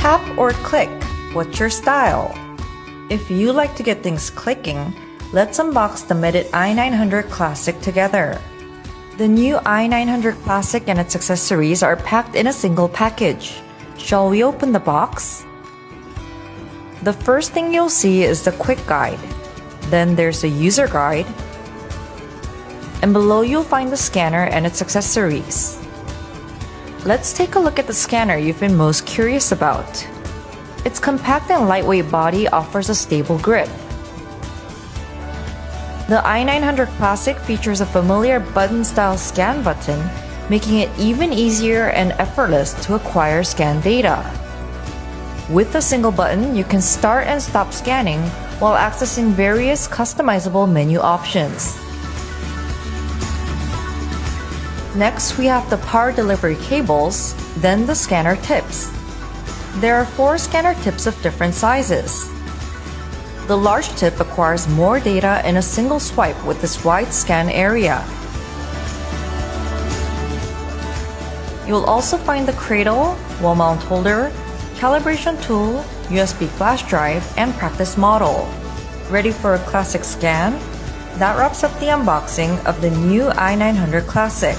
Tap or click, what's your style? If you like to get things clicking, let's unbox the Medit i900 Classic together. The new i900 Classic and its accessories are packed in a single package. Shall we open the box? The first thing you'll see is the quick guide. Then there's a user guide. And below you'll find the scanner and its accessories. Let's take a look at the scanner you've been most curious about. Its compact and lightweight body offers a stable grip. The i900 Classic features a familiar button-style scan button, making it even easier and effortless to acquire scan data. With a single button, you can start and stop scanning while accessing various customizable menu options. Next, we have the power delivery cables, then the scanner tips. There are 4 scanner tips of different sizes. The large tip acquires more data in a single swipe with this wide scan area. You'll also find the cradle, wall mount holder, calibration tool, USB flash drive, and practice model. Ready for a classic scan? That wraps up the unboxing of the new i900 Classic.